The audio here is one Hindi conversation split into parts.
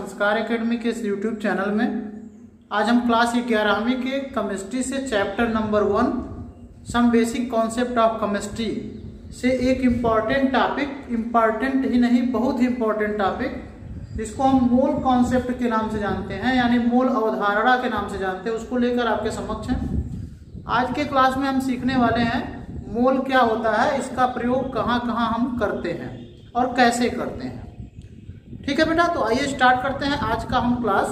संस्कार एकेडमी के इस यूट्यूब चैनल में। आज हम क्लास 11वीं के केमिस्ट्री से chapter number 1 some basic concept of chemistry से एक इम्पॉर्टेंट टॉपिक, इम्पॉर्टेंट ही नहीं बहुत ही इम्पॉर्टेंट टॉपिक, जिसको हम मोल कॉन्सेप्ट के नाम से जानते हैं, यानी मोल अवधारणा के नाम से जानते हैं, उसको लेकर आपके समक्ष हैं। आज के क्लास में हम सीखने वाले हैं मोल क्या होता है, इसका प्रयोग कहाँ कहाँ हम करते हैं और कैसे करते हैं। ठीक है बेटा, तो आइए स्टार्ट करते हैं आज का हम क्लास।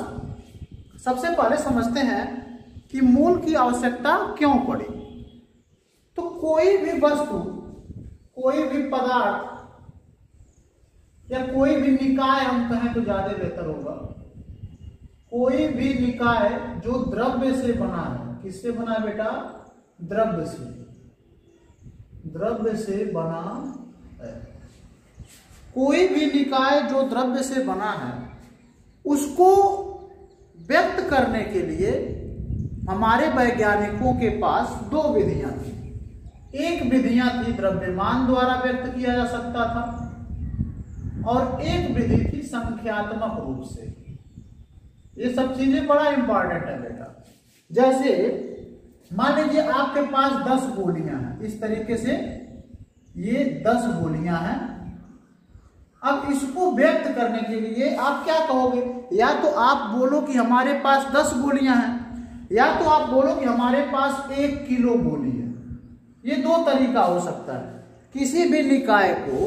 सबसे पहले समझते हैं कि मोल की आवश्यकता क्यों पड़ी। तो कोई भी वस्तु, कोई भी पदार्थ या कोई भी निकाय, हम कहें तो ज्यादा बेहतर होगा, कोई भी निकाय जो द्रव्य से बना है। किससे बना है बेटा? द्रव्य से, द्रव्य से बना है। कोई भी निकाय जो द्रव्य से बना है, उसको व्यक्त करने के लिए हमारे वैज्ञानिकों के पास दो विधियां थी। एक विधियां थी द्रव्यमान द्वारा व्यक्त किया जा सकता था, और एक विधि थी संख्यात्मक रूप से। ये सब चीजें बड़ा इंपॉर्टेंट है बेटा। जैसे मान लीजिए आपके पास 10 गोलियां हैं, इस तरीके से ये 10 गोलियां हैं। अब इसको व्यक्त करने के लिए आप क्या कहोगे? या तो आप बोलो कि हमारे पास 10 गोलियां हैं, या तो आप बोलो कि हमारे पास 1 किलो गोली है। ये दो तरीका हो सकता है। किसी भी निकाय को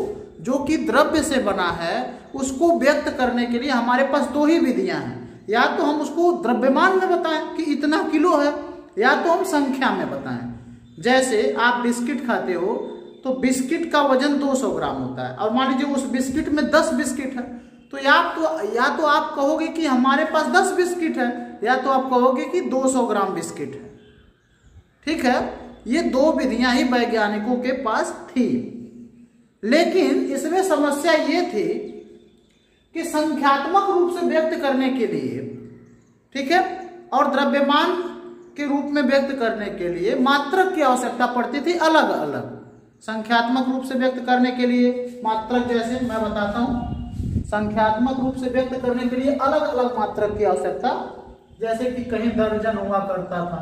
जो कि द्रव्य से बना है, उसको व्यक्त करने के लिए हमारे पास दो ही विधियां हैं। या तो हम उसको द्रव्यमान में बताएं कि इतना किलो है, या तो हम संख्या में बताएं। जैसे आप बिस्किट खाते हो तो बिस्किट का वजन 200 ग्राम होता है, और मान लीजिए उस बिस्किट में 10 बिस्किट है, तो या तो आप कहोगे कि हमारे पास 10 बिस्किट है, या तो आप कहोगे कि 200 ग्राम बिस्किट है। ठीक है, ये दो विधियां ही वैज्ञानिकों के पास थी। लेकिन इसमें समस्या ये थी कि संख्यात्मक रूप से व्यक्त करने के लिए, ठीक है, और द्रव्यमान के रूप में व्यक्त करने के लिए मात्रक की आवश्यकता पड़ती थी अलग अलग। संख्यात्मक रूप से व्यक्त करने के लिए मात्रक, जैसे मैं बताता हूं, संख्यात्मक रूप से व्यक्त करने के लिए अलग अलग मात्रक की आवश्यकता। जैसे कि कहीं दर्जन हुआ करता था।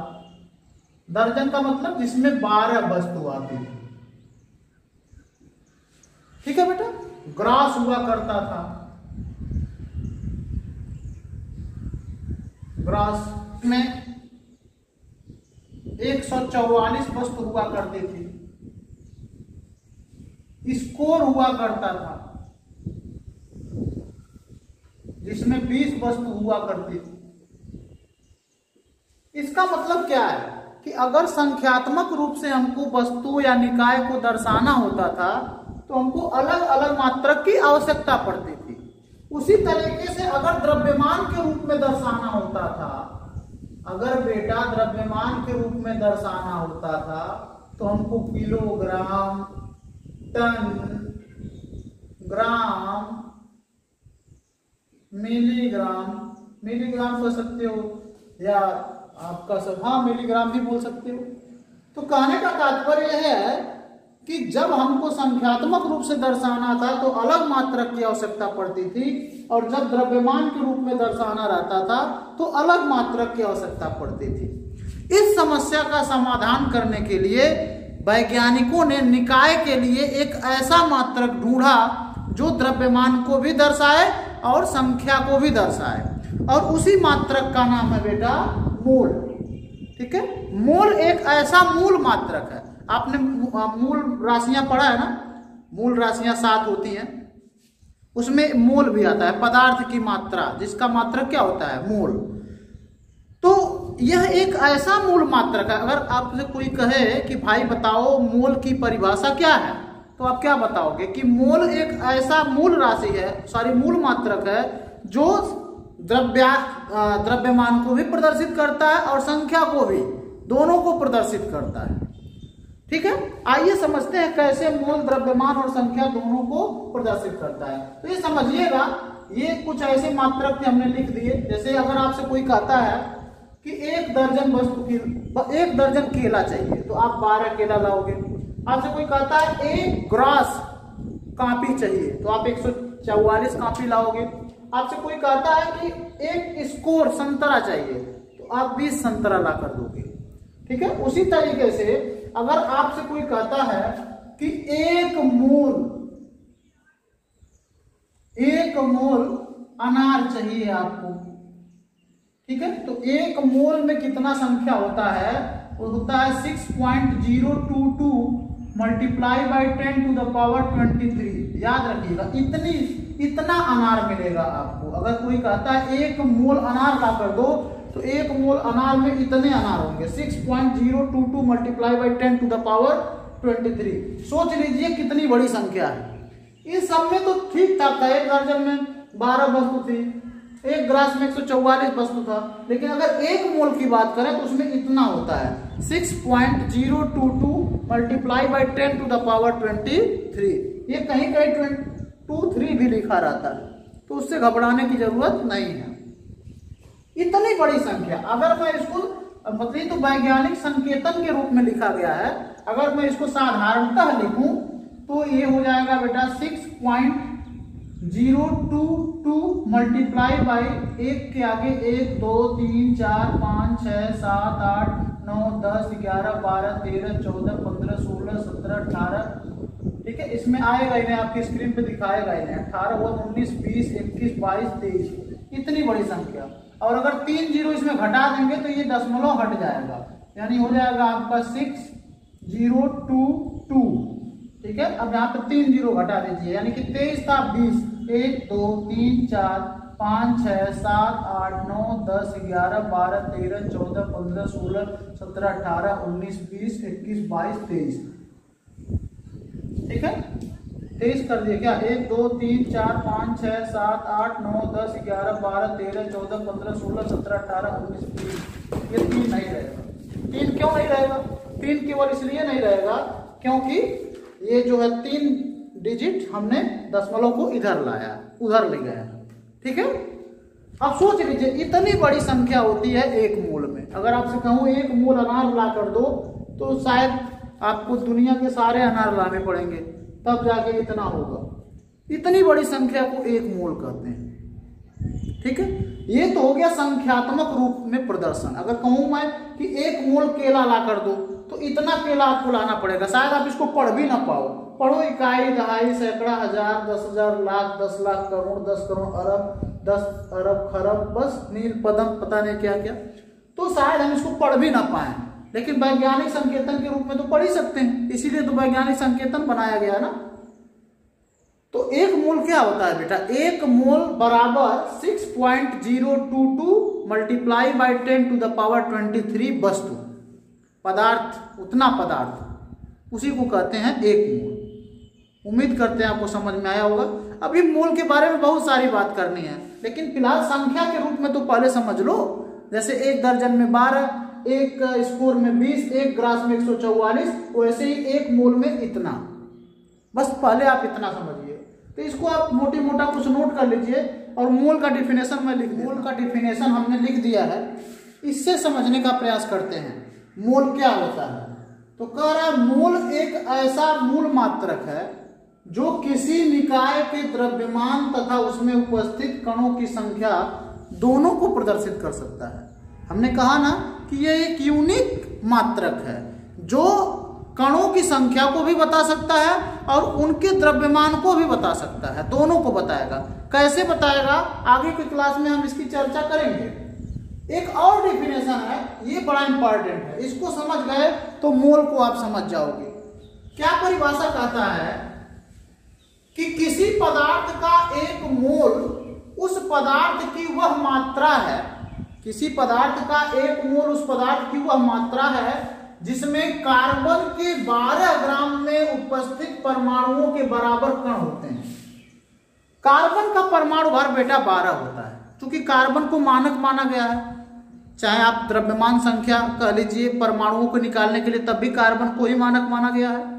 दर्जन का मतलब जिसमें 12 वस्तु आती थी। ठीक है बेटा। ग्रास हुआ करता था। ग्रास में 144 वस्तु हुआ करती थी। स्कोर हुआ करता था, जिसमें 20 वस्तु हुआ करती थी। इसका मतलब क्या है कि अगर संख्यात्मक रूप से हमको वस्तु या निकाय को दर्शाना होता था, तो हमको अलग अलग मात्रक की आवश्यकता पड़ती थी। उसी तरीके से अगर द्रव्यमान के रूप में दर्शाना होता था, अगर बेटा द्रव्यमान के रूप में दर्शाना होता था, तो हमको किलोग्राम, टन, ग्राम, मिलीग्राम, मिलीग्राम कह सकते हो, या आपका सब, हाँ मिलीग्राम भी बोल सकते हो। तो कहने का तात्पर्य है कि जब हमको संख्यात्मक रूप से दर्शाना था तो अलग मात्रक की आवश्यकता पड़ती थी, और जब द्रव्यमान के रूप में दर्शाना रहता था तो अलग मात्रक की आवश्यकता पड़ती थी। इस समस्या का समाधान करने के लिए वैज्ञानिकों ने निकाय के लिए एक ऐसा मात्रक ढूंढा जो द्रव्यमान को भी दर्शाए और संख्या को भी दर्शाए, और उसी मात्रक का नाम है बेटा मोल। ठीक है, मोल एक ऐसा मूल मात्रक है। आपने मूल राशियां पढ़ा है ना, मूल राशियां 7 होती हैं, उसमें मोल भी आता है, पदार्थ की मात्रा, जिसका मात्रक क्या होता है? मोल। तो यह एक ऐसा मूल मात्रक है। अगर आपसे कोई कहे कि भाई बताओ मोल की परिभाषा क्या है, तो आप क्या बताओगे? कि मोल एक ऐसा मूल राशि है, सॉरी मूल मात्रक है, जो द्रव्यमान को भी प्रदर्शित करता है और संख्या को भी, दोनों को प्रदर्शित करता है। ठीक है, आइए समझते हैं कैसे मोल द्रव्यमान और संख्या दोनों को प्रदर्शित करता है। तो ये समझिएगा, ये कुछ ऐसे मात्रक हमने लिख दिए। जैसे अगर आपसे कोई कहता है कि 1 दर्जन वस्तु की 1 दर्जन केला चाहिए, तो आप 12 केला लाओगे। आपसे कोई कहता है 1 ग्रास कॉपी चाहिए, तो आप 144 कॉपी लाओगे। आपसे कोई कहता है कि एक स्कोर संतरा चाहिए, तो आप 20 संतरा ला कर दोगे। ठीक है, उसी तरीके से अगर आपसे कोई कहता है कि एक मोल अनार चाहिए आपको, ठीक है, तो एक मोल में कितना संख्या होता है, वो होता है 6.022 multiply by 10 to the power 23। याद रखिएगा, इतना अनार मिलेगा आपको। अगर कोई कहता है एक मोल अनार ला कर दो, तो एक मोल अनार में इतने अनार होंगे, 6.022 multiply by 10 to the power 23। सोच लीजिए कितनी बड़ी संख्या है। इस सब में तो ठीक ठाक था, एक दर्जन में 12 वस्तु थी, एक ग्रास में 144 वस्तु था, लेकिन अगर एक मोल की बात करें तो उसमें इतना होता है 6.022 multiply by 10 to the power 23। ये कहीं कहीं 23 भी लिखा रहता है, तो उससे घबराने की जरूरत नहीं है। इतनी बड़ी संख्या अगर मैं इसको मतलब तो वैज्ञानिक संकेतन के रूप में लिखा गया है, अगर मैं इसको साधारणतः लिखूं तो ये हो जाएगा बेटा 6.022 मल्टीप्लाई बाई, एक के आगे 1 2 3 4 5 6 7 8 9 10 11 12 13 14 15 16 17 18। ठीक है, इसमें आएगा इन्हें, आपकी स्क्रीन पे दिखाएगा इन्हें, 18 हुआ 19 20 21 22 23। इतनी बड़ी संख्या, और अगर 3 जीरो इसमें घटा देंगे तो ये दशमलव हट जाएगा, यानी हो जाएगा आपका 6022। ठीक है, अब यहाँ पे 3 जीरो घटा दीजिए, यानी कि 23 था 20, 1 2 3 4 5 6 7 8 9 10 11 12 13 14 15 16 17 18 19 20 21 22 23। ठीक है, 23 कर दिए क्या, 1 2 3 4 5 6 7 8 9 10 11 12 13 14 15 16 17 18 19 20। ये 3 नहीं रहेगा। 3 क्यों नहीं रहेगा? 3 केवल इसलिए नहीं रहेगा क्योंकि ये जो है 3 डिजिट हमने दशमलव को इधर लाया, उधर ले गया। ठीक है, अब सोच लीजिए इतनी बड़ी संख्या होती है एक मोल में। अगर आपसे कहूं एक मोल अनार ला कर दो, तो शायद आपको दुनिया के सारे अनार लाने पड़ेंगे, तब जाके इतना होगा। इतनी बड़ी संख्या को एक मोल कहते हैं। ठीक है, ये तो हो गया संख्यात्मक रूप में प्रदर्शन। अगर कहूं मैं कि एक मोल केला ला कर दो, तो इतना केला आपको लाना पड़ेगा, शायद आप इसको पढ़ भी ना पाओ। पढ़ो इकाई, दहाई, सैकड़ा, हजार, 10,000, लाख, 10 लाख, करोड़, 10 करोड़, अरब, 10 अरब, खरब, बस नील पदम, पता नहीं क्या क्या, तो शायद हम इसको पढ़ भी ना पाए। लेकिन वैज्ञानिक संकेतन के रूप में तो पढ़ ही सकते हैं, इसीलिए तो वैज्ञानिक संकेतन बनाया गया ना। तो एक मोल क्या होता है बेटा? एक मोल बराबर 6.022 multiply by 10 to the power 23 वस्तु, पदार्थ, उतना पदार्थ, उसी को कहते हैं एक मोल। उम्मीद करते हैं आपको समझ में आया होगा। अभी मोल के बारे में बहुत सारी बात करनी है, लेकिन फिलहाल संख्या के रूप में तो पहले समझ लो। जैसे एक दर्जन में 12, एक स्कोर में 20, एक ग्रास में 144, वैसे ही एक मोल में इतना। बस पहले आप इतना समझिए। तो इसको आप मोटी मोटा कुछ नोट कर लीजिए, और मोल का डिफिनेशन मैं लिख दिया। मोल का डिफिनेशन हमने लिख दिया है, इससे समझने का प्रयास करते हैं मोल क्या होता है। तो कह रहा है मोल एक ऐसा मूल मात्रक है जो किसी निकाय के द्रव्यमान तथा उसमें उपस्थित कणों की संख्या दोनों को प्रदर्शित कर सकता है। हमने कहा ना कि यह एक यूनिक मात्रक है जो कणों की संख्या को भी बता सकता है और उनके द्रव्यमान को भी बता सकता है, दोनों को बताएगा। कैसे बताएगा, आगे की क्लास में हम इसकी चर्चा करेंगे। एक और डिफिनेशन है, ये बड़ा इंपॉर्टेंट है, इसको समझ गए तो मोल को आप समझ जाओगे। क्या परिभाषा कहता है कि किसी पदार्थ का एक मोल उस पदार्थ की वह मात्रा है, किसी पदार्थ का एक मोल उस पदार्थ की वह मात्रा है जिसमें कार्बन के 12 ग्राम में उपस्थित परमाणुओं के बराबर कण होते हैं। कार्बन का परमाणु भार बेटा 12 होता है, क्योंकि कार्बन को मानक माना गया है। चाहे आप द्रव्यमान संख्या कह लीजिए परमाणुओं को निकालने के लिए, तब भी कार्बन को ही मानक माना गया है।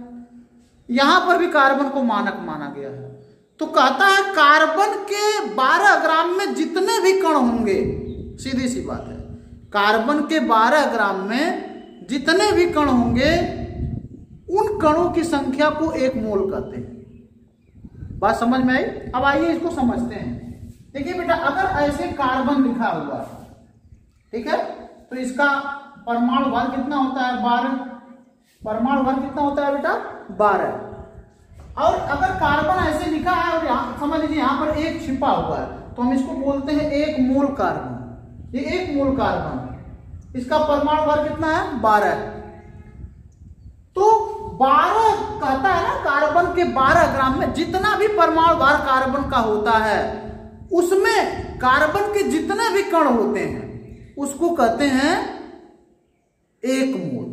यहां पर भी कार्बन को मानक माना गया है। तो कहता है कार्बन के 12 ग्राम में जितने भी कण होंगे, सीधी सी बात है, कार्बन के 12 ग्राम में जितने भी कण होंगे उन कणों की संख्या को एक मोल कहते हैं। बात समझ में आई? अब आइए इसको समझते हैं। देखिए बेटा, अगर ऐसे कार्बन लिखा हुआ है, ठीक है, तो इसका परमाणु भार कितना होता है? 12। परमाणु भार कितना होता है बेटा? 12। और अगर कार्बन ऐसे लिखा है और यहाँ समझ लीजिए यहाँ पर एक छिपा हुआ है, तो हम इसको बोलते हैं 1 मोल कार्बन। ये 1 मोल कार्बन, इसका परमाणु भार कितना है? 12। तो 12 कहता है ना, कार्बन के 12 ग्राम में जितना भी परमाणु भार कार्बन का होता है, उसमें कार्बन के जितने भी कण होते हैं उसको कहते हैं 1 मोल।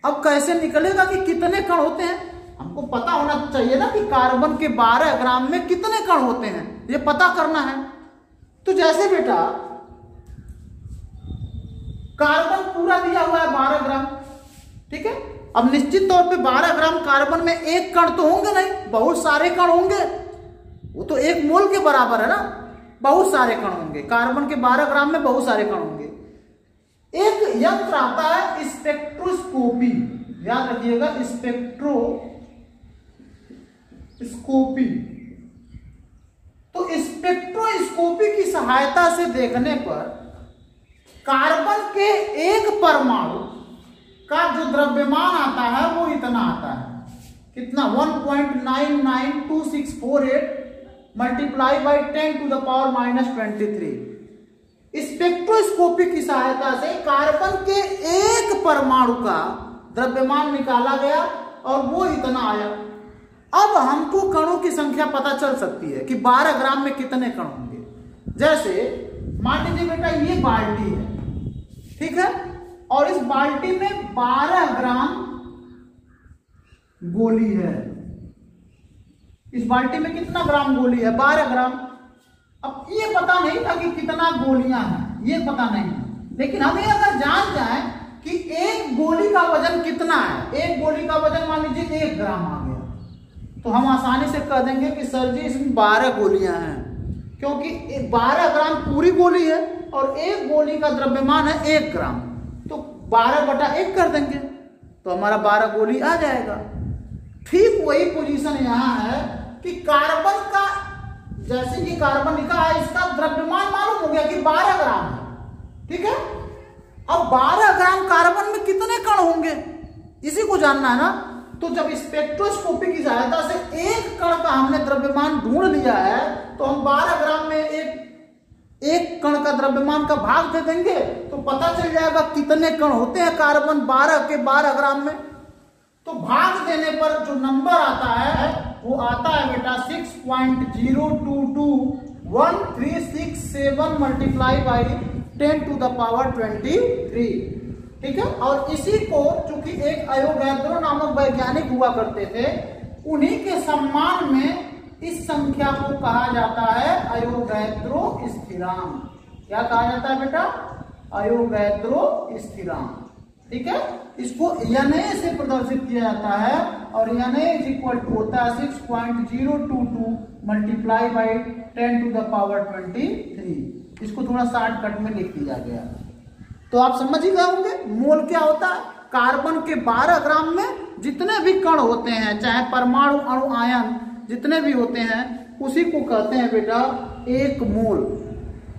अब कैसे निकलेगा कि कितने कण होते हैं? हमको पता होना चाहिए ना कि कार्बन के 12 ग्राम में कितने कण होते हैं, ये पता करना है। तो जैसे बेटा कार्बन पूरा दिया हुआ है 12 ग्राम, ठीक है। अब निश्चित तौर पे 12 ग्राम कार्बन में एक कण तो होंगे नहीं, बहुत सारे कण होंगे। वो तो 1 मोल के बराबर है ना, बहुत सारे कण होंगे। कार्बन के 12 ग्राम में बहुत सारे कण होंगे। एक यंत्र आता है स्पेक्ट्रोस्कोपी, याद रखिएगा, स्पेक्ट्रोस्कोपी। तो स्पेक्ट्रोस्कोपी की सहायता से देखने पर कार्बन के एक परमाणु का जो द्रव्यमान आता है वो इतना आता है, कितना? 1.992648 मल्टीप्लाई बाई 10⁻⁻23। स्पेक्ट्रोस्कोपी की सहायता से कार्बन के एक परमाणु का द्रव्यमान निकाला गया और वो इतना आया। अब हमको कणों की संख्या पता चल सकती है कि 12 ग्राम में कितने कण होंगे। जैसे मान लीजिए बेटा ये बाल्टी है, ठीक है, और इस बाल्टी में 12 ग्राम गोली है। इस बाल्टी में कितना ग्राम गोली है? 12 ग्राम। अब ये पता नहीं था कि कितना गोलियां हैं, ये पता नहीं, लेकिन हमें अगर जान जाए कि एक गोली का वजन कितना है, एक गोली का वजन मान लीजिए 1 ग्राम आ गया, तो हम आसानी से कह देंगे कि सर जी इसमें 12 गोलियां हैं, क्योंकि 12 ग्राम पूरी गोली है और एक गोली का द्रव्यमान है 1 ग्राम, तो 12/1 कर देंगे तो हमारा 12 गोली आ जाएगा। ठीक वही पोजीशन यहां है कि कार्बन का, जैसे कि कार्बन लिखा है, इसका द्रव्यमान मालूम हो गया कि 12 ग्राम है, ठीक है। अब 12 ग्राम कार्बन में कितने कण होंगे इसी को जानना है ना। तो जब स्पेक्ट्रोस्कोपी की सहायता से एक कण का हमने द्रव्यमान ढूंढ लिया है, तो हम 12 ग्राम में एक कण का द्रव्यमान का भाग दे देंगे तो पता चल जाएगा कितने कण होते हैं कार्बन 12 के 12 ग्राम में। तो भाग देने पर जो नंबर आता है वो आता है बेटा 6.022137 मल्टीप्लाई बाई 10⁻23, ठीक है। और इसी को, चूंकि एक अयोगैद्रो नामक वैज्ञानिक हुआ करते थे, उन्हीं के सम्मान में इस संख्या को कहा जाता है अयोगैद्रो स्थिरांक। क्या कहा जाता है बेटा? अयोगैद्रो स्थिरांक, ठीक है। इसको Na से प्रदर्शित किया जाता है और Na होता है 6.022 मल्टीप्लाई बाई 10⁻23। इसको थोड़ा शॉर्टकट में लिख दिया गया, तो आप समझ ही गए होंगे मोल क्या होता है। कार्बन के 12 ग्राम में जितने भी कण होते हैं, चाहे परमाणु, अणु, आयन जितने भी होते हैं, उसी को कहते हैं बेटा 1 मोल।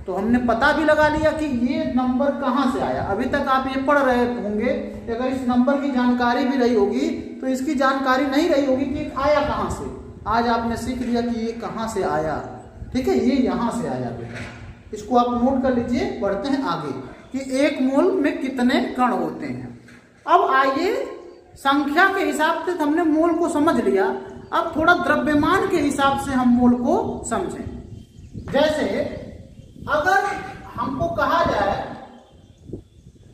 तो हमने पता भी लगा लिया कि ये नंबर कहां से आया। अभी तक आप ये पढ़ रहे होंगे, अगर इस नंबर की जानकारी भी रही होगी तो इसकी जानकारी नहीं रही होगी कि आया कहां से। आज आपने सीख लिया कि ये कहां से आया, ठीक है, ये यहां से आया बेटा। इसको आप नोट कर लीजिए। बढ़ते हैं आगे कि 1 मोल में कितने कण होते हैं। अब आइए, संख्या के हिसाब से हमने मोल को समझ लिया, अब थोड़ा द्रव्यमान के हिसाब से हम मोल को समझें। जैसे अगर हमको कहा जाए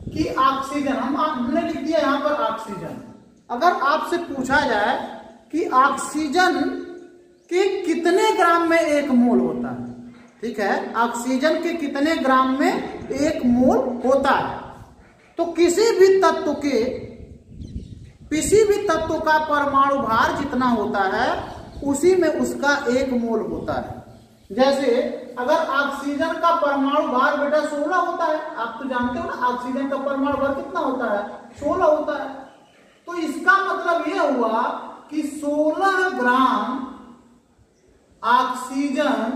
कि ऑक्सीजन, हमने लिख दिया यहां पर ऑक्सीजन, अगर आपसे पूछा जाए कि ऑक्सीजन के कितने ग्राम में 1 मोल होता है, ठीक है, ऑक्सीजन के कितने ग्राम में 1 मोल होता है, तो किसी भी तत्व का परमाणु भार जितना होता है उसी में उसका 1 मोल होता है। जैसे अगर ऑक्सीजन का परमाणु भार बेटा 16 होता है, आप तो जानते हो ना ऑक्सीजन का परमाणु भार कितना होता है? 16 होता है। तो इसका मतलब यह हुआ कि 16 ग्राम ऑक्सीजन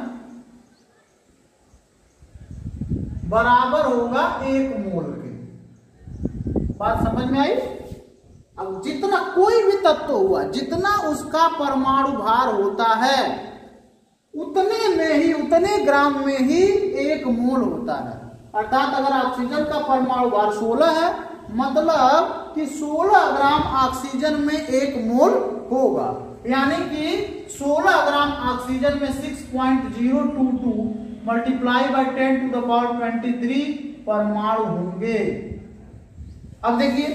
बराबर होगा 1 मोल के। बात समझ में आई? अब जितना कोई भी तत्व हुआ, जितना उसका परमाणु भार होता है उतने में ही, उतने ग्राम में ही 1 मोल होता है। अर्थात अगर ऑक्सीजन का परमाणु भार 16 है, मतलब कि 16 ग्राम ऑक्सीजन में 1 मोल होगा। यानी कि 16 ग्राम ऑक्सीजन में 6.022 multiply by 10 to the power 23 परमाणु होंगे। अब देखिए,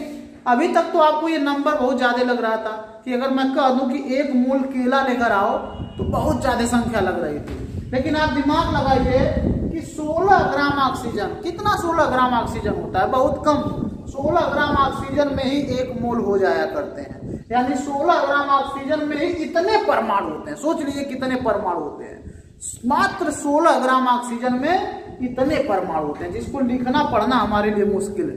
अभी तक तो आपको ये नंबर बहुत ज्यादा लग रहा था कि अगर मैं कह दूं कि 1 मोल केला लेकर आओ तो बहुत ज्यादा संख्या लग रही थी। लेकिन आप दिमाग लगाइए कि 16 ग्राम ऑक्सीजन, कितना 16 ग्राम ऑक्सीजन होता है? बहुत कम। 16 ग्राम ऑक्सीजन में ही 1 मोल हो जाया करते हैं। यानी 16 ग्राम ऑक्सीजन में ही इतने परमाणु होते हैं। सोच लीजिए कितने परमाणु होते हैं। मात्र 16 ग्राम ऑक्सीजन में इतने परमाणु होते हैं, जिसको लिखना पढ़ना हमारे लिए मुश्किल है।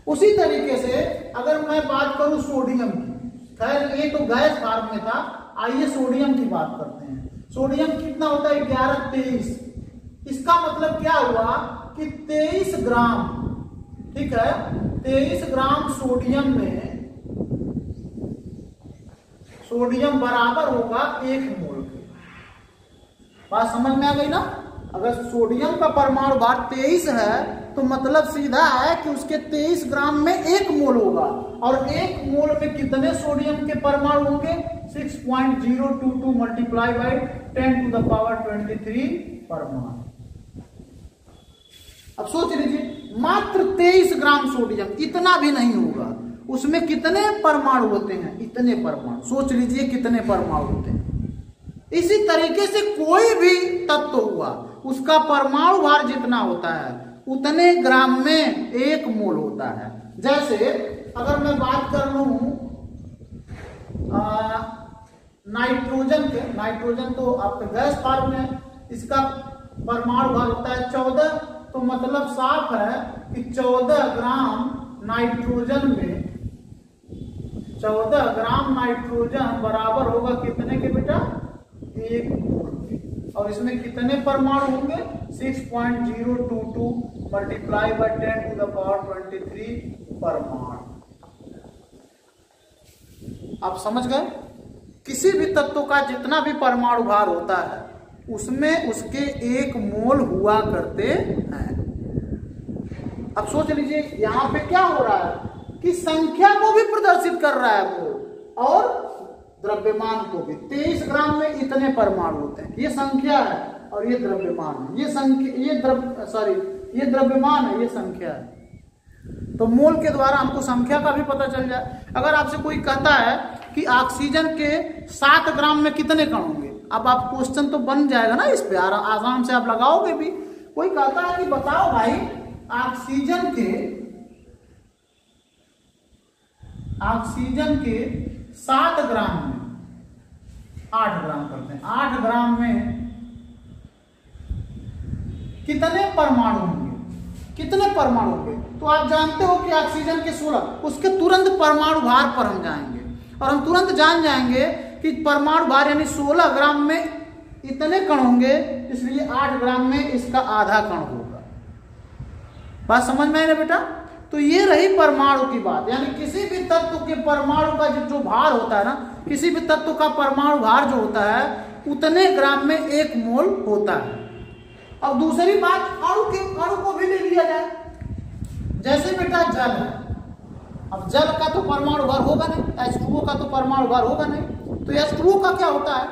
उसी तरीके से अगर मैं बात करूं सोडियम की, खैर ये तो गैस फॉर्म में था, आइए सोडियम की बात करते हैं। सोडियम कितना होता है? 1123। इसका मतलब क्या हुआ कि 23 ग्राम, ठीक है, 23 ग्राम सोडियम में सोडियम बराबर होगा 1 मोल के। बात समझ में आ गई ना? अगर सोडियम का परमाणु भार 23 है तो मतलब सीधा है कि उसके 23 ग्राम में 1 मोल होगा। और 1 मोल में कितने सोडियम के परमाणु होंगे? 6.022 multiply by 10 to the power 23 परमाणु। अब सोच लीजिए, मात्र 23 ग्राम सोडियम, इतना भी नहीं होगा, उसमें कितने परमाणु होते हैं? इतने परमाणु। सोच लीजिए कितने परमाणु होते हैं। इसी तरीके से कोई भी तत्व हुआ, उसका परमाणु भार जितना होता है उतने ग्राम में 1 मोल होता है। जैसे अगर मैं बात कर लूं नाइट्रोजन के, नाइट्रोजन तो आपके गैस फॉर्म में, इसका परमाणु भार होता है 14, तो मतलब साफ है कि 14 ग्राम नाइट्रोजन में 14 ग्राम नाइट्रोजन बराबर होगा कितने के बेटा? 1 मोल के। और इसमें कितने परमाणु होंगे? 6.022 multiply by 10 to the power 23 परमाणु। आप समझ गए? किसी भी तत्व का जितना भी परमाणु भार होता है उसमें उसके 1 मोल हुआ करते हैं। अब सोच लीजिए यहां पे क्या हो रहा है कि संख्या को भी प्रदर्शित कर रहा है वो, और द्रव्यमान को भी। 23 ग्राम में इतने परमाणु होते हैं, ये संख्या है, और ये द्रव्यमान है। ये संख्या, ये द्रव्यमान है, ये संख्या है। तो मोल के द्वारा हमको संख्या का भी पता चल जाए। अगर आपसे कोई कहता है कि ऑक्सीजन के 7 ग्राम में कितने कण होंगे, अब आप क्वेश्चन तो बन जाएगा ना इस पे, आराम से आप लगाओगे भी। कोई कहता है कि बताओ भाई ऑक्सीजन के 7 ग्राम में 8 ग्राम करते हैं, 8 ग्राम में कितने परमाणु होंगे? कितने परमाणु होंगे? तो आप जानते हो कि ऑक्सीजन के 16, उसके तुरंत परमाणु भार पर हम जाएंगे और हम तुरंत जान जाएंगे कि परमाणु भार यानी 16 ग्राम में इतने कण होंगे, इसलिए 8 ग्राम में इसका आधा कण होगा। बात समझ में आई ना बेटा? तो ये रही परमाणु की बात। यानी किसी भी तत्व के परमाणु का जो भार होता है ना, किसी भी तत्व का परमाणु भार जो होता है उतने ग्राम में 1 मोल होता है। अब दूसरी बात, अणु को भी ले लिया जाए। जैसे बेटा जल है, अब जल का तो परमाणु भार होगा नहीं, H2O का तो परमाणु भार होगा नहीं। तो H2O का क्या होता है?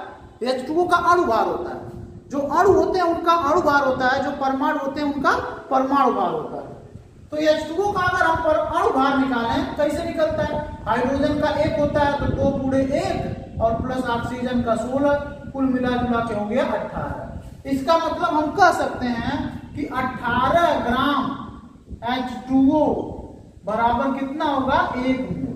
H2O का अणु भार होता है। जो अणु होते हैं उनका अणु भार होता है, जो परमाणु होते हैं उनका परमाणु भार होता है। तो H2O का अगर हम अणु भार निकालें कैसे निकलता है? हाइड्रोजन का 1 होता है तो 2 पूरे 1 और प्लस ऑक्सीजन का 16, कुल मिला जुला के हो गया 18। इसका मतलब हम कह सकते हैं कि 18 ग्राम H2O बराबर कितना होगा? 1 मोल।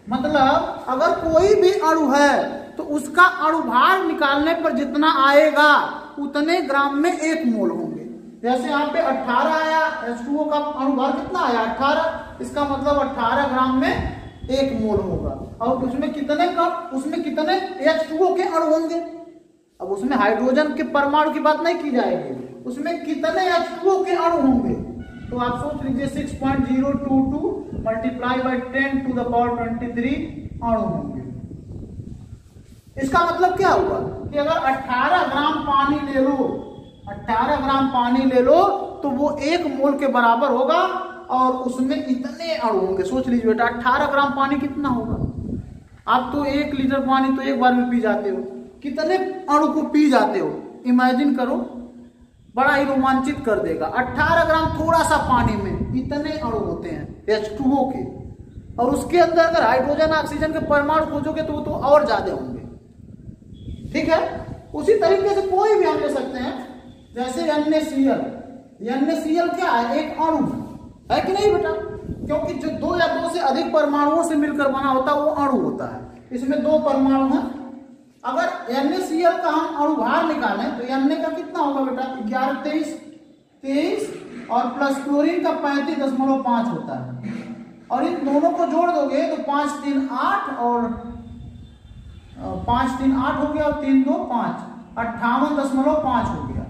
मतलब अगर कोई भी अणु है तो उसका अणु भार निकालने पर जितना आएगा उतने ग्राम में 1 मोल होंगे। जैसे यहाँ पे 18 आया, H2O का अणु भार कितना आया? 18। इसका मतलब 18 ग्राम में 1 मोल होगा। और उसमें कितने H2O के अणु होंगे? अब उसमें हाइड्रोजन के परमाणु की बात नहीं की जाएगी, उसमें कितने H2O के अणु होंगे? तो आप सोच लीजिए 6.022 multiply by 10 to the power 23 अणु होंगे। इसका मतलब क्या हुआ कि अगर 18 ग्राम पानी ले लो, 18 ग्राम पानी ले लो तो वो 1 मोल के बराबर होगा और उसमें इतने अणु होंगे। सोच लीजिए बेटा 18 ग्राम पानी कितना होगा? आप तो 1 लीटर पानी तो एक बार में पी जाते हो, कितने अणु को पी जाते हो? इमेजिन करो, बड़ा ही रोमांचित कर देगा। 18 ग्राम थोड़ा सा पानी में इतने अणु होते हैं H2O के, और उसके अंदर अगर हाइड्रोजन ऑक्सीजन के परमाणु खोजोगे तो वो तो और ज्यादा होंगे। ठीक है, उसी तरीके से कोई भी हम ले सकते हैं, जैसे NaCl। NaCl क्या है? एक अणु है कि नहीं बेटा? क्योंकि जो 2 या 2 से अधिक परमाणुओं से मिलकर बना होता है वो अणु होता है। इसमें 2 परमाणु हैं। अगर NaCl का हम अणु भार निकालें तो Na का कितना होगा बेटा? 11, 23 और प्लस क्लोरीन का 35.5 होता है, और इन दोनों को जोड़ दोगे तो 5 3 8 और 5 3 8 हो गया और 3 2 5, 58.5 हो गया।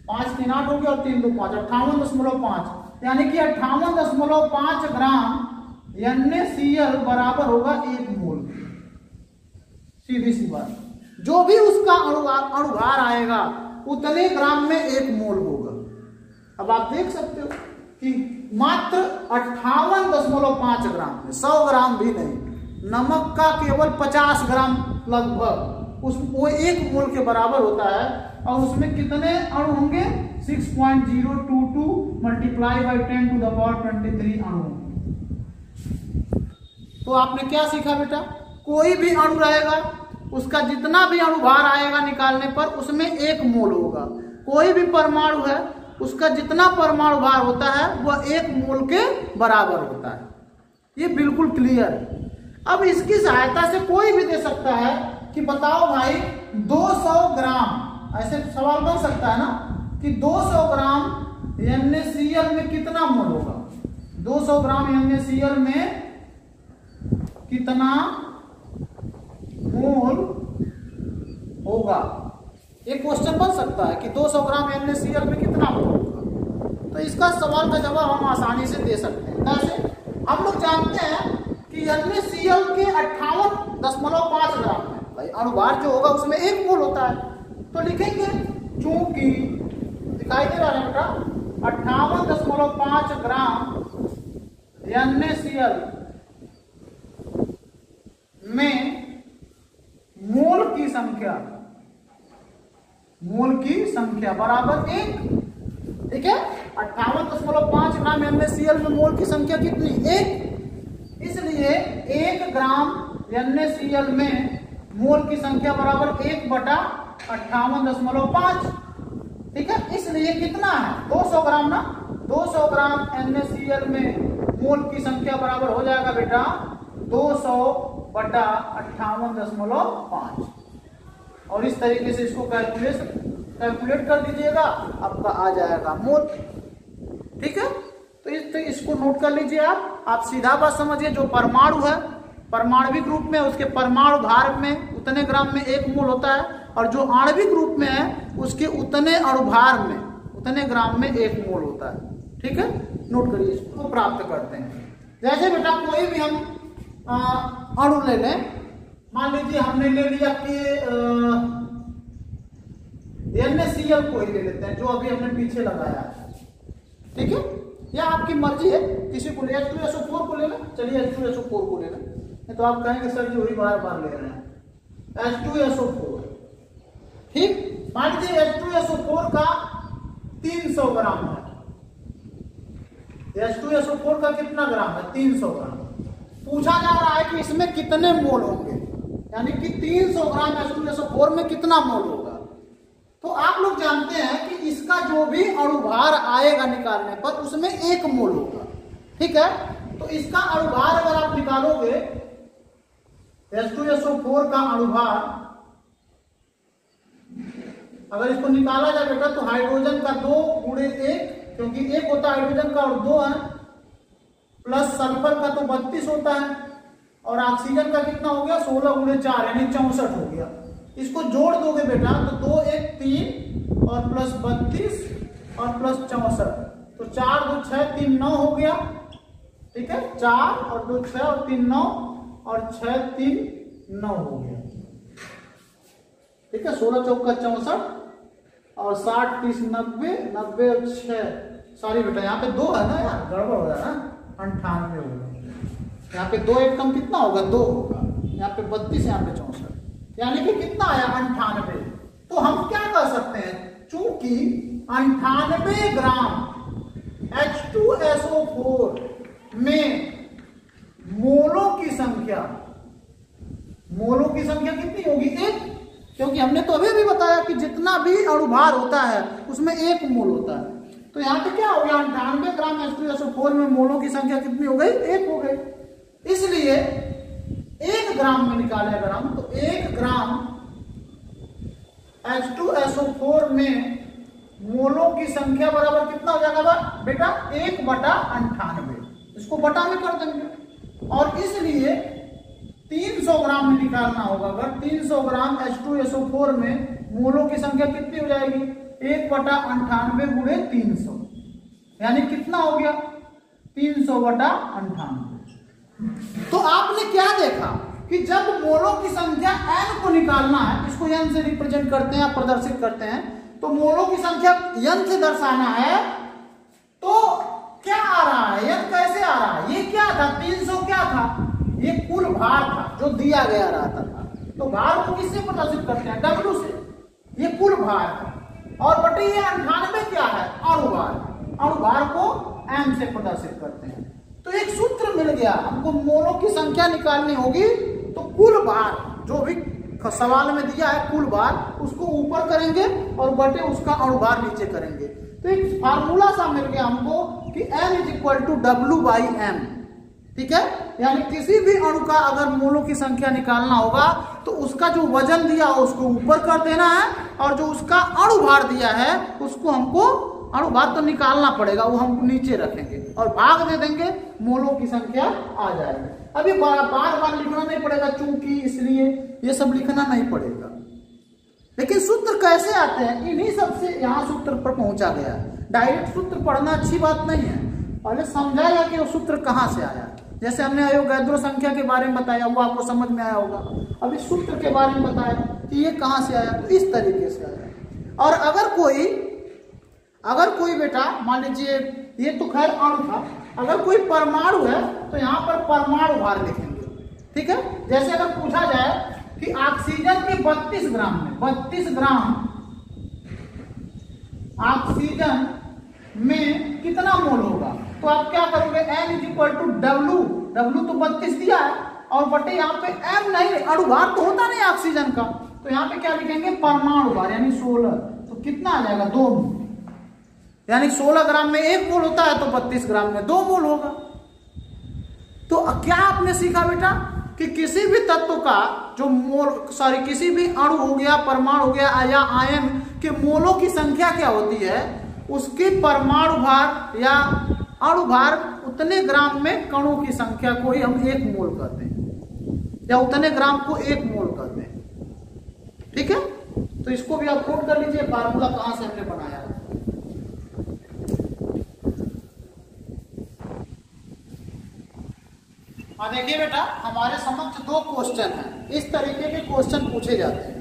5 3 8 हो गया और 3 2 5, 58.5, यानी कि 58.5 ग्राम NaCl बराबर होगा 1 मोल। सीधी सी बात, जो भी उसका अणुभार आएगा उतने ग्राम में 1 मोल होगा। अब आप देख सकते हो कि मात्र 58.5 ग्राम में, 100 ग्राम भी नहीं, नमक का केवल 50 ग्राम लगभग वो 1 मोल के बराबर होता है, और उसमें कितने अणु होंगे? 6.022 multiply by 10 to the power 23 अणु। तो आपने क्या सीखा बेटा? कोई भी अणु रहेगा, उसका जितना भी अणुभार आएगा निकालने पर उसमें 1 मोल होगा। कोई भी परमाणु है, उसका जितना परमाणु भार होता है वह 1 मोल के बराबर होता है। ये बिल्कुल क्लियर है। अब इसकी सहायता से कोई भी दे सकता है कि बताओ भाई 200 ग्राम, ऐसे सवाल बन सकता है ना कि 200 ग्राम NaCl में कितना मोल होगा? 200 ग्राम NaCl में कितना मोल होगा? एक क्वेश्चन बन सकता है कि 200 ग्राम NaCl में कितना मोल होगा। तो इसका सवाल का जवाब हम आसानी से दे सकते हैं। कैसे? हम लोग जानते हैं कि NaCl के 58.5 ग्राम है भाई, अणुभार जो होगा उसमें 1 मोल होता है। तो लिखेंगे चूंकि दिखाई दे रहा है बेटा 58.5 ग्राम NaCl में मोल की संख्या बराबर 1। ठीक है, 58.5 ग्राम NaCl में मोल की संख्या कितनी? 1। इसलिए 1 ग्राम NaCl में मोल की संख्या बराबर 1/58.5। ठीक है, इसलिए कितना है? 200 ग्राम ना। 200 ग्राम NaCl में मोल की संख्या बराबर हो जाएगा बेटा 200/58.5, और इस तरीके से इसको कैलकुलेट कर दीजिएगा, आपका आ जाएगा मोल। ठीक है, तो इसको नोट कर लीजिए आप सीधा बात समझिए। जो परमाणु है, परमाणविक रूप में उसके परमाणु भार में उतने ग्राम में 1 मोल होता है, और जो आणविक रूप में है उसके उतने अणुभार में उतने ग्राम में 1 मोल होता है। ठीक है, नोट करिए, इसको प्राप्त करते हैं। जैसे बेटा कोई भी हम अणु ले लें, मान लीजिए हमने ले लिया कि NaCl को ही ले लेते हैं जो अभी हमने पीछे लगाया है। ठीक है, या आपकी मर्जी है, किसी को ले H2SO4 को ले लें। चलिए H2SO4 को ले लें, तो आप कहेंगे सर जी वही बार बार ले रहे हैं H2SO4। ठीक, मान लीजिए H2SO4 का 300 ग्राम है। H2SO4 का कितना ग्राम है? 300 ग्राम। पूछा जा रहा है कि इसमें कितने मोल होंगे, यानी कि 300 ग्राम H2SO4 में कितना मोल होगा। तो आप लोग जानते हैं कि इसका जो भी अणुभार आएगा निकालने पर उसमें 1 मोल होगा। ठीक है, तो इसका अणुभार अगर आप निकालोगे, H2SO4 का अणुभार अगर इसको निकाला जाए बेटा तो हाइड्रोजन का 2 गुणे 1, क्योंकि 1 होता है हाइड्रोजन का और 2 है, प्लस सल्फर का तो 32 होता है, और ऑक्सीजन का कितना हो गया? 16 गुणे 4 यानी 64 हो गया। इसको जोड़ दोगे बेटा तो 2 1 3 और प्लस 32 और प्लस 64, तो 4 2 6 3 9 हो गया। ठीक है, 4 और 2 6 और 3 9 और 6 3 9 हो गया। ठीक है, 16 चौका 64 और 60 30 90 90 और 6, सॉरी बेटा यहाँ पे 2 है ना यार, गड़बड़ हो रहा है ना, 98 होगा। यहाँ पे 2 एक कम कितना होगा, 2 होगा। यहाँ पे 32, यहाँ पे 64, यानी कि कितना आया 98। तो हम क्या कर सकते हैं, चूंकि 98 ग्राम H2SO4 में मोलों की संख्या कितनी होगी, 1, क्योंकि हमने तो अभी भी बताया कि जितना भी अणुभार होता है उसमें 1 मोल होता है। तो यहाँ पे क्या हो गया, 98 ग्राम H2SO4 में मोलों की संख्या कितनी हो गई, 1 हो गई। इसलिए 1 ग्राम में निकाले अगर हम, तो 1 ग्राम H2SO4 में मोलों की संख्या बराबर कितना हो जाएगा बेटा, 1/98। इसको बटा में कर देंगे, और इसलिए 300 ग्राम में निकालना होगा। अगर 300 ग्राम H2SO4 में मोलों की संख्या कितनी हो जाएगी, 1/98 गुणे 300, यानी कितना हो गया, 300/98। तो आपने क्या देखा कि जब मोलों की संख्या n को निकालना है, इसको n से रिप्रेजेंट करते हैं, प्रदर्शित करते हैं, तो मोलों की संख्या n से दर्शाना है, तो क्या आ रहा है, n कैसे आ रहा है, ये क्या था, 300 क्या था, ये कुल भार था जो दिया गया रहता था। तो भार को किससे प्रदर्शित करते हैं, W से, ये कुल भार है। और बटे ये 98 क्या है, अणुभार, अणुभार को m से प्रदर्शित करते हैं। तो एक सूत्र मिल गया हमको, मोलों की संख्या निकालनी होगी तो कुल भार जो भी सवाल में दिया है, कुल भार उसको ऊपर करेंगे और बटे उसका अणुभार नीचे करेंगे। तो एक फार्मूला सा मिल गया हमको कि N = W/m। ठीक है, यानी किसी भी अणु का अगर मोलों की संख्या निकालना होगा तो उसका जो वजन दिया हो उसको ऊपर कर देना है, और जो उसका अणुभार दिया है उसको हमको, अणुभार तो निकालना पड़ेगा, वो हम नीचे रखेंगे और भाग दे देंगे, मोलों की संख्या आ जाएगी। अभी बार बार लिखना नहीं पड़ेगा, चूंकि इसलिए ये सब लिखना नहीं पड़ेगा। लेकिन सूत्र कैसे आते हैं, इन्हीं सबसे यहाँ सूत्र पर पहुंचा गया। डायरेक्ट सूत्र पढ़ना अच्छी बात नहीं है, पहले समझाया कि वो सूत्र कहाँ से आया। जैसे हमने अवोगाद्रो संख्या के बारे में बताया, वो आपको समझ में आया होगा। अभी सूत्र के बारे में बताया कि ये कहाँ से आया, तो इस तरीके से आया। और अगर कोई बेटा मान लीजिए, ये तो खैर अणु था, अगर कोई परमाणु है तो यहाँ पर परमाणु भार लिखेंगे। ठीक है, जैसे अगर पूछा जाए कि ऑक्सीजन के 32 ग्राम में, 32 ग्राम ऑक्सीजन में कितना मोल होगा, तो आप क्या करोगे, N = W तो 32 दिया है, और बटे यहाँ पे M नहीं, अणुभार तो होता नहीं ऑक्सीजन का, तो यहाँ पे क्या लिखेंगे, परमाणु भार यानी 16। तो कितना आ जाएगा, 2 मोल, यानी 16 ग्राम में 1 मोल होता है तो 32 ग्राम में 2 मोल होगा। तो क्या आपने सीखा बेटा कि किसी भी तत्व का जो किसी भी अणु हो गया, परमाणु हो गया या आयन के मोलों की संख्या क्या होती है, उसके परमाणु भार या अणु भार उतने ग्राम में कणों की संख्या को ही हम 1 मोल कहते हैं, या उतने ग्राम को 1 मोल कहते हैं। ठीक है, तो इसको भी आप नोट कर लीजिए, फार्मूला कहां से हमने बनाया। देखिए बेटा, हमारे समक्ष 2 क्वेश्चन हैं, इस तरीके के क्वेश्चन पूछे जाते हैं।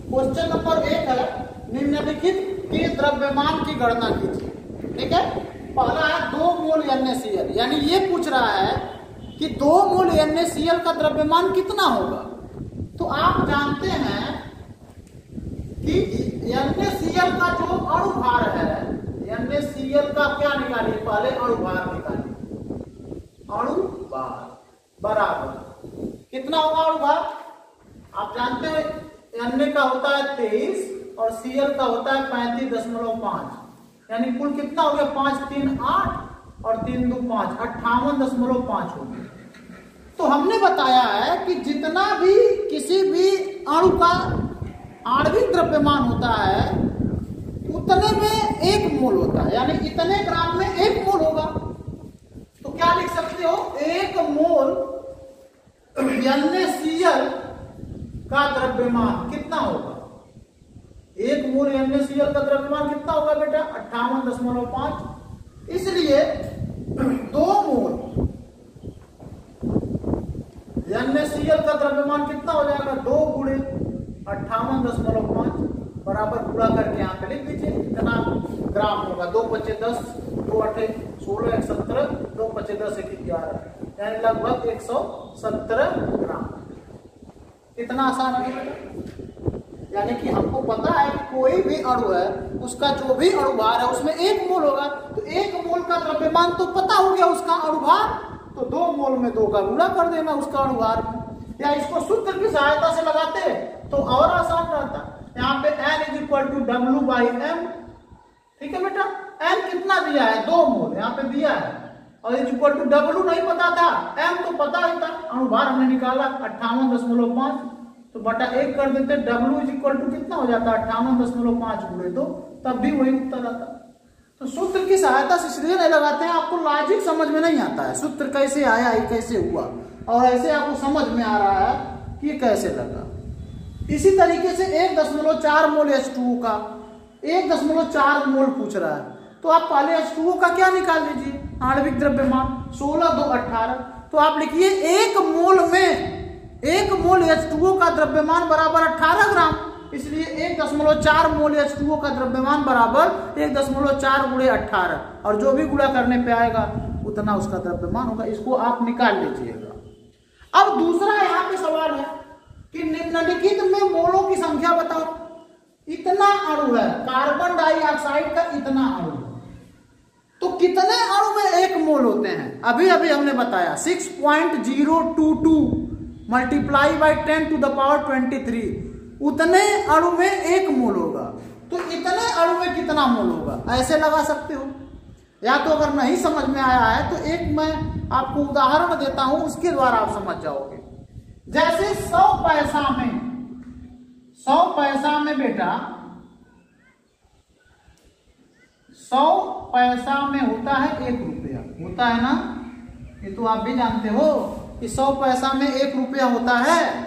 क्वेश्चन नंबर 1 है, निम्नलिखित के द्रव्यमान की गणना कीजिए। ठीक है, पहला है 2 मोल NaCl, यानी ये पूछ रहा है कि 2 मोल NaCl का द्रव्यमान कितना होगा। तो आप जानते हैं कि NaCl का जो अणुभार है, NaCl का क्या निकालिए, पहले अणुभार निकालिए, अणुभार बराबर कितना होगा अणुभार, आप जानते हैं Na का होता है 23 और Cl का होता है 35.5, यानी कुल कितना हो गया, 5 3 8 और 3 2 5, 58.5 हो गया। तो हमने बताया है कि जितना भी किसी भी अणु का आणविक द्रव्यमान होता है उतने में 1 मोल होता है, यानी इतने ग्राम में 1 मोल होगा। तो क्या लिख सकते हो, 1 मोल NaCl का द्रव्यमान कितना होगा, 1 मोल NaCl का द्रव्यमान कितना होगा बेटा? 58.5। इसलिए 2 मोल NaCl का द्रव्यमान कितना हो जाएगा? 2 गुणे 58.5 बराबर पूरा करके यहाँ पे लिख दीजिए कितना ग्राम होगा। 2 पचे 10, 2 8 16, 1 17, 2 पचे 10 1 11, यानी लगभग 117 ग्राम। इतना आसान है बेटा। यानी कि हमको पता है कि कोई भी अणु है उसका जो भी अणुभार है उसमें 1 मोल होगा, तो 1 मोल का द्रव्यमान तो पता हो गया उसका अणुभार, तो 2 मोल में 2 का गुणा कर देना उसका अणुभार में। या इसको सूत्र की सहायता से लगाते तो और आसान रहता। यहाँ पे N = W/M, ठीक है बेटा। M कितना दिया है? 2 मोल यहाँ पे दिया है, और W नहीं पता था, M तो पता ही था। अणुभार हमने निकाला 58.5, तो बटा 1 कर देते। W = कितना हो जाता? 58.5 गुणे 2, तब भी वही उत्तर आता। तो सूत्र की सहायता से इसलिए नहीं लगाते हैं, आपको लॉजिक समझ में नहीं आता है, सूत्र कैसे आया, ये कैसे हुआ, और ऐसे आपको समझ में आ रहा है कि कैसे लगा। इसी तरीके से 1.4 मोल H2O का 1.4 मोल पूछ रहा है, तो आप पहले H2O का क्या निकाल लीजिए? आणविक द्रव्यमान 16 2 18। तो आप लिखिए 1 मोल में 1 मोल H2O का द्रव्यमान बराबर 18 ग्राम, इसलिए 1.4 मोल H2O का द्रव्यमान बराबर 1.4 गुणे 18, और जो भी गुणा करने पे आएगा उतना उसका द्रव्यमान होगा। इसको आप निकाल लीजिएगा। अब दूसरा यहाँ पे सवाल है कि निम्नलिखित में मोलों की संख्या बताओ। इतना अणु है कार्बन डाइऑक्साइड का, इतना अणु, तो कितने अणु में 1 मोल होते हैं? अभी अभी हमने बताया 6.022 मल्टीप्लाई बाई 10⁻23, उतने अणु में 1 मोल होगा। तो इतने अणु में कितना मोल होगा? ऐसे लगा सकते हो, या तो अगर नहीं समझ में आया है तो एक मैं आपको उदाहरण देता हूं, उसके द्वारा आप समझ जाओगे। जैसे 100 पैसा में बेटा 100 पैसा में होता है 1 रुपया, होता है ना? ये तो आप भी जानते हो कि 100 पैसा में 1 रुपया होता है।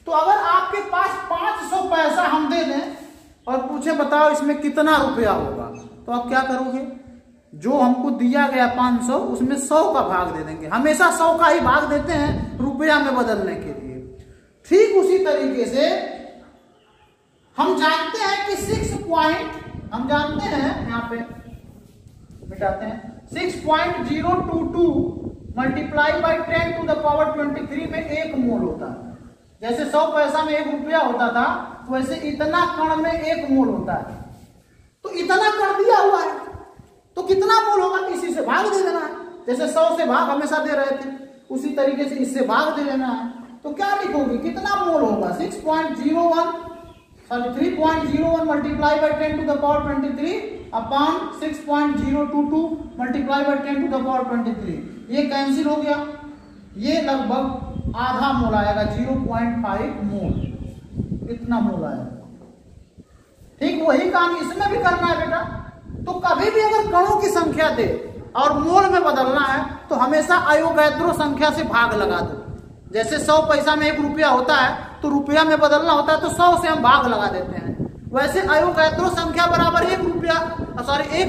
तो अगर आपके पास 500 पैसा हम दे दें और पूछे बताओ इसमें कितना रुपया होगा, तो आप क्या करोगे? जो हमको दिया गया 500, उसमें 100 का भाग दे देंगे। हमेशा 100 का ही भाग देते हैं रुपया में बदलने के लिए। ठीक उसी तरीके से हम जानते हैं कि हम जानते हैं, यहाँ पे मिटाते हैं, 6.022 मल्टीप्लाई बाई 10⁻23 में 1 मोल होता है। जैसे 100 पैसा में 1 रुपया होता था, वैसे इतना कण में 1 मोल होता है। तो इतना कर दिया हुआ है, तो कितना मोल होगा? इसी से भाग दे देना है। जैसे 100 से भाग हमेशा दे रहे थे, उसी तरीके से इससे भाग दे देना है। तो क्या लिखोगे? कितना मोल होगा? 3.01 multiply by 10⁻23 upon 6.022 multiply by 10⁻23। ये कैंसिल हो गया, ये लगभग आधा मोल आएगा, 0.5 मोल, इतना मोल आएगा। ठीक वही काम इसमें भी करना है बेटा। तो कभी भी अगर कणों की संख्या दे और मोल में बदलना है तो हमेशा अयोगैद्रो संख्या से भाग लगा दो। जैसे 100 पैसा में 1 रुपया होता है, तो रुपया में बदलना होता है तो 100 से हम भाग लगा देते हैं। वैसे अयोगैद्रो संख्या बराबर 1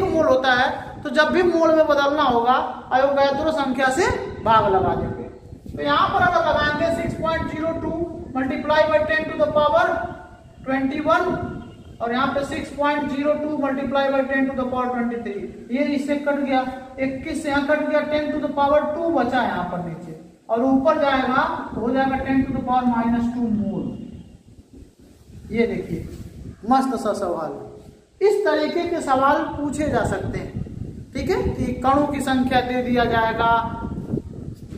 मोल होता है, तो जब भी मोल में बदलना होगा अयोगैद्रो संख्या से भाग लगा देंगे। तो यहाँ पर अगर लगाएंगे 6.02 मल्टीप्लाई बाई 10⁻21 और यहाँ पे 6.02 मल्टीप्लाई बाई 10⁻23, ये इससे कट गया, 21 से यहाँ कट गया, 10⁻2 बचा यहाँ पर नीचे, और ऊपर जाएगा तो हो जाएगा 10⁻⁻2 मोल। ये देखिए मस्त सा सवाल। इस तरीके के सवाल पूछे जा सकते हैं, ठीक है, कि कणों की संख्या दे दिया जाएगा,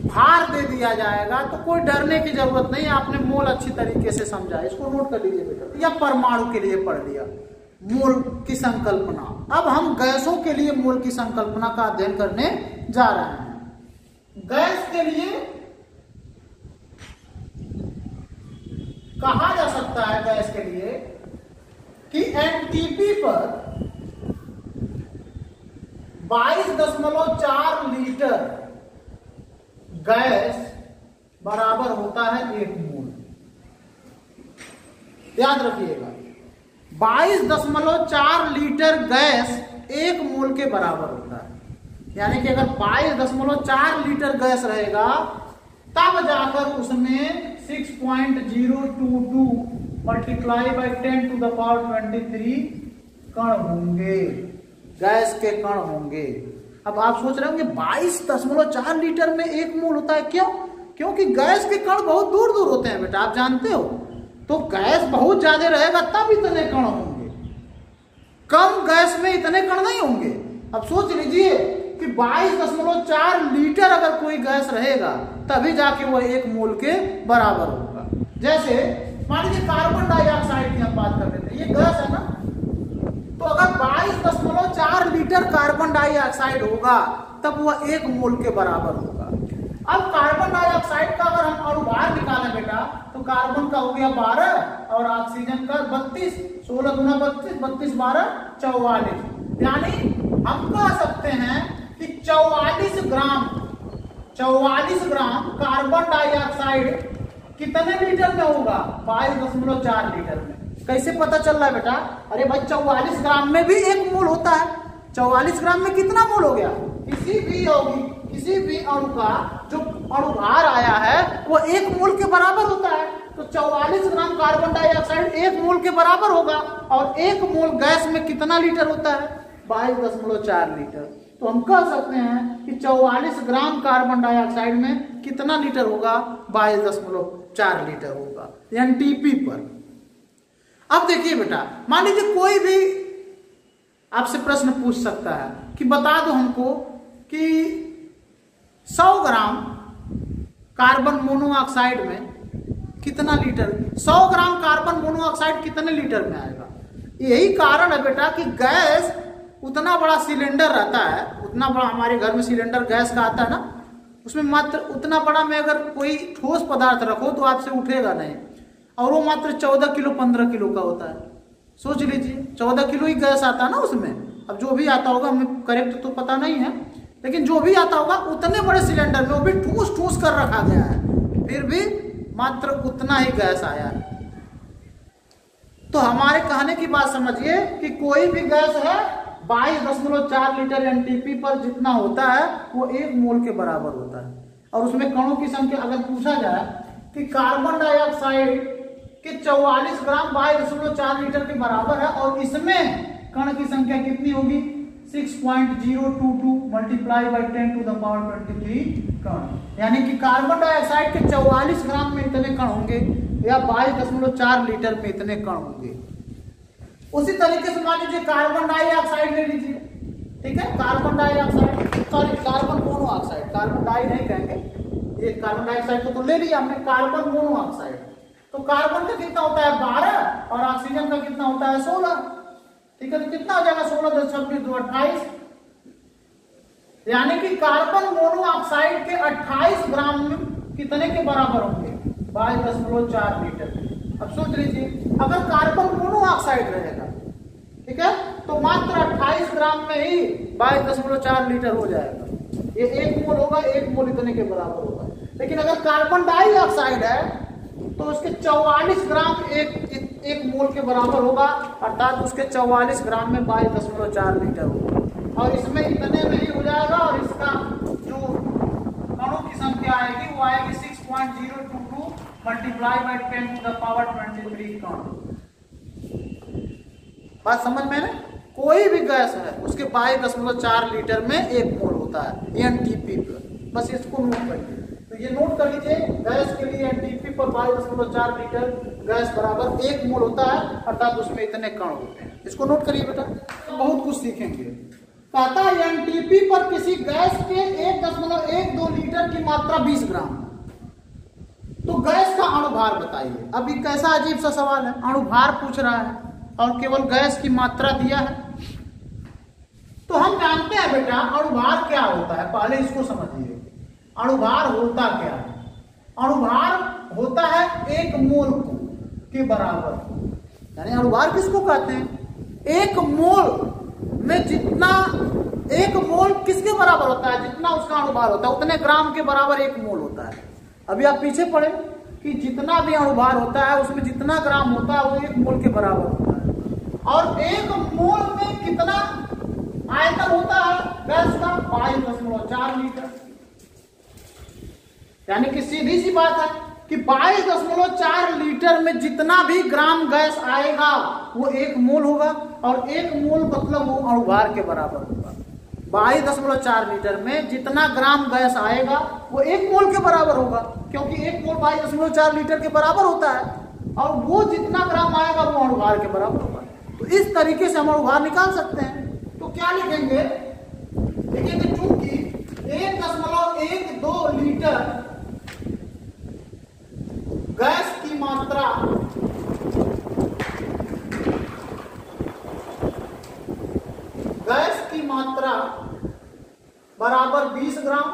भार दे दिया जाएगा, तो कोई डरने की जरूरत नहीं। आपने मोल अच्छी तरीके से समझा, इसको नोट कर लीजिए बेटा। या परमाणु के लिए पढ़ लिया मोल की संकल्पना। अब हम गैसों के लिए मोल की संकल्पना का अध्ययन करने जा रहे हैं। गैस के लिए कहा जा सकता है, गैस के लिए कि एनटीपी पर 22.4 लीटर गैस बराबर होता है 1 मोल। याद रखिएगा 22.4 लीटर गैस 1 मोल के बराबर होता है। यानी कि अगर 22.4 लीटर गैस रहेगा तब जाकर उसमें 6.022 मल्टीप्लाई बाई 10⁻23 कण होंगे, गैस के कण होंगे। अब आप सोच रहे होंगे 22.4 लीटर में 1 मोल होता है, क्यों? क्योंकि गैस के कण बहुत दूर दूर होते हैं बेटा, आप जानते हो। तो गैस बहुत ज्यादा रहेगा तब इतने कण होंगे, कम गैस में इतने कण नहीं होंगे। अब सोच लीजिए कि 22.4 लीटर अगर कोई गैस रहेगा तभी जाके वो 1 मोल के बराबर होगा। जैसे मान लीजिए कार्बन डाइऑक्साइड की हम बात कर रहे थे, ये गैस है ना, तो अगर 22.4 लीटर कार्बन डाइऑक्साइड होगा तब वह 1 मोल के बराबर होगा। अब कार्बन डाइऑक्साइड का अगर हम अणुभार निकालें बेटा तो कार्बन का हो गया 12 और ऑक्सीजन का 32, 16 गुना 32, 32 12 44। यानी हम कह सकते हैं कि 44 ग्राम कार्बन डाइऑक्साइड कितने लीटर में होगा? 22.4 लीटर में। कैसे पता चल रहा है बेटा? अरे भाई 44 ग्राम में भी 1 मोल होता है। 44 ग्राम में कितना मोल हो गया? किसी भी अणु का जो अणुभार आया है वो 1 मोल के बराबर होता है। तो 44 ग्राम कार्बन डाइऑक्साइड 1 मोल के बराबर होगा। और 1 मोल गैस में कितना लीटर होता है? 22.4 लीटर। तो हम कह सकते हैं कि 44 ग्राम कार्बन डाइऑक्साइड में कितना लीटर होगा? 22.4 लीटर होगा एनटीपी पर। अब देखिए बेटा, मान लीजिए कोई भी आपसे प्रश्न पूछ सकता है कि बता दो हमको कि 100 ग्राम कार्बन मोनोऑक्साइड में कितना लीटर, 100 ग्राम कार्बन मोनोऑक्साइड कितने लीटर में आएगा? यही कारण है बेटा कि गैस उतना बड़ा सिलेंडर रहता है, उतना बड़ा हमारे घर में सिलेंडर गैस का आता है ना, उसमें मात्र उतना बड़ा में अगर कोई ठोस पदार्थ रखो तो आपसे उठेगा नहीं, और वो मात्र 14 किलो 15 किलो का होता है। सोच लीजिए 14 किलो ही गैस आता है ना उसमें। अब जो भी आता होगा, हमें करेक्ट तो पता नहीं है, लेकिन जो भी आता होगा उतने बड़े सिलेंडर में वो भी ठूस ठूस कर रखा गया है, फिर भी मात्र उतना ही गैस आया है। तो हमारे कहने की बात समझिए कि कोई भी गैस है 22.4 लीटर एनटीपी पर जितना होता है वो 1 मोल के बराबर होता है। और उसमें कणों की संख्या अगर पूछा जाए कि कार्बन डाइऑक्साइड के 44 ग्राम 22.4 लीटर के बराबर है और इसमें कण की संख्या कितनी होगी? 6.022 मल्टीप्लाई बाई 10⁻23 कण। यानी कि कार्बन डाइऑक्साइड के 44 ग्राम में इतने कण होंगे या 22.4 लीटर में इतने कण होंगे। उसी तरीके से मान लीजिए कार्बन डाइऑक्साइड ले लीजिए, ठीक है, carbon dioxide, sorry carbon monoxide, carbon di नहीं कहेंगे, ये कार्बन डाइऑक्साइड तो ले लिया हमने, कार्बन मोनोऑक्साइड। तो कार्बन का कितना होता है? 12 और ऑक्सीजन का कितना होता है? 16। ठीक है, तो कितना हो जाएगा? 16 + 26 = 28। यानी कि कार्बन मोनोऑक्साइड के 28 ग्राम में कितने के बराबर होंगे? 22.4 लीटर। अब सोच लीजिए अगर कार्बन मोनोऑक्साइड रहेगा, ठीक है, तो मात्र 28 ग्राम में ही 22.4 लीटर हो जाएगा। ये 1 मोल होगा, 1 मोल इतने के बराबर होगा। लेकिन अगर कार्बन डाइऑक्साइड है तो उसके 44 ग्राम एक मोल के बराबर होगा, अर्थात उसके 44 ग्राम में 22.4 लीटर होगा। और इसमें इतने में ही हो जाएगा। और इसका जो कणों की संख्या आएगी वो आएगी 6.022 मल्टीप्लाई बाई 10⁻23 कण। बात समझ में है? कोई भी गैस है उसके 22.4 लीटर में 1 मोल होता है एनटीपी पर। बस इसको नोट करिए। तो ये नोट कर लीजिए, गैस के लिए एनटीपी पर 22.4 लीटर गैस बराबर 1 मोल होता है, अर्थात उसमें इतने कण होते हैं। इसको नोट करिए बेटा, बहुत कुछ सीखेंगे। कहता है एनटीपी पर किसी गैस के 1.12 लीटर की मात्रा 20 ग्राम। तो गैस का अणुभार बताइए। अब ये कैसा अजीब सा सवाल है, अणुभार पूछ रहा है और केवल गैस की मात्रा दिया है। तो हम जानते हैं बेटा अणुभार क्या होता है, पहले इसको समझिए। अणुभार होता क्या है? अणुभार होता है 1 मोल के बराबर। यानी अणुभार किसको कहते हैं? 1 मोल में जितना, 1 मोल किसके बराबर होता है? जितना उसका अणुभार होता है उतने ग्राम के बराबर 1 मोल होता है। अभी आप पीछे पढ़े कि जितना भी अणुभार होता है उसमें जितना ग्राम होता है वो 1 मोल के बराबर होता है। और 1 मोल में कितना आयतन होता है गैस का? 22.4 लीटर। यानी कि सीधी सी बात है कि 22.4 लीटर में जितना भी ग्राम गैस आएगा वो 1 मोल होगा, और 1 मोल मतलब वो अणुभार के बराबर होगा। 22.4 लीटर में जितना ग्राम गैस आएगा वो 1 मोल के बराबर होगा, क्योंकि 1 मोल 22.4 लीटर के बराबर होता है, और वो जितना ग्राम आएगा वो अणुभार के बराबर होगा। तो इस तरीके से हम अणुभार निकाल सकते हैं। तो क्या लिखेंगे? लिखेंगे चूंकि 1.12 लीटर गैस की मात्रा बराबर 20 ग्राम,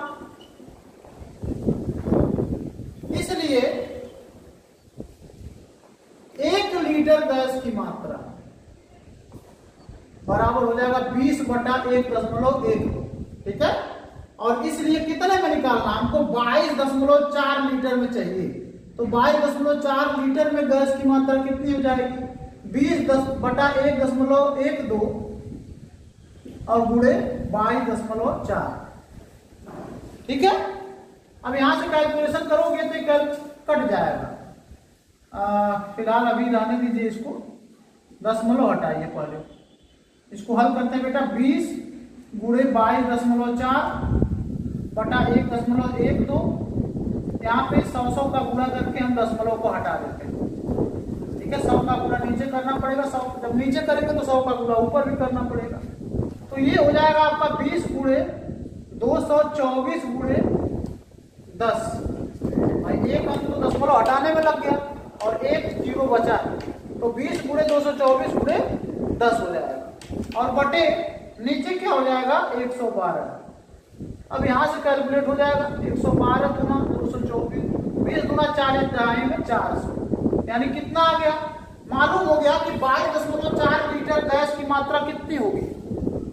इसलिए 1 लीटर गैस की मात्रा बराबर हो जाएगा 20/1.1। ठीक है, और इसलिए कितने में निकालना? हमको 22.4 लीटर में चाहिए। तो 22.4 लीटर में गैस की मात्रा कितनी हो जाएगी? 20/1.12 और गुणे 22.4। ठीक है, अब यहां से कैलकुलेशन करोगे तो कट जाएगा। फिलहाल अभी रहने दीजिए, इसको दशमलव हटाइए पहले, इसको हल करते हैं बेटा। 20 गुणे 22.4/1.12, यहाँ पे 100 का गुणा करके हम दशमलव को हटा देते हैं। ठीक है, 100 का गुणा नीचे करना पड़ेगा, 100 जब नीचे करेंगे तो 100 का गुणा ऊपर भी करना पड़ेगा। तो ये हो जाएगा आपका 20 गुणे 224 गुणे 10। भाई एक अंक तो दशमलव हटाने में लग गया और एक जीरो बचा, तो 20 गुणे 224 गुणे 10 हो जाएगा, और बटे नीचे क्या हो जाएगा? 112। अब यहां से कैलकुलेट हो जाएगा 112 गुना 224, 20 गुना 40 जाएंगे 400, यानी कितना आ गया? मालूम हो गया कि 22.4 लीटर गैस की मात्रा कितनी होगी?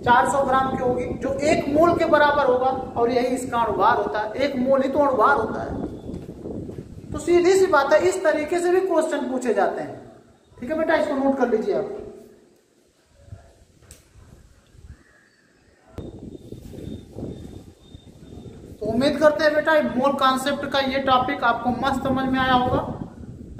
400 ग्राम की होगी, जो 1 मोल के बराबर होगा, और यही इसका अणुभार होता है। 1 मोल ही तो अणुभार होता है। तो सीधी सी बात है, इस तरीके से भी क्वेश्चन पूछे जाते हैं। ठीक है बेटा, इसको नोट कर लीजिए आप। तो उम्मीद करते हैं बेटा मोल कॉन्सेप्ट का ये टॉपिक आपको मस्त समझ में आया होगा,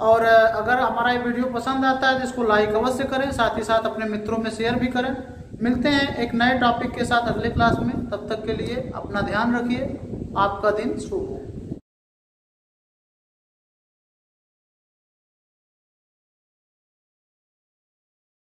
और अगर हमारा ये वीडियो पसंद आता है तो इसको लाइक अवश्य करें, साथ ही साथ अपने मित्रों में शेयर भी करें। मिलते हैं एक नए टॉपिक के साथ अगले क्लास में, तब तक के लिए अपना ध्यान रखिए। आपका दिन शुभ हो।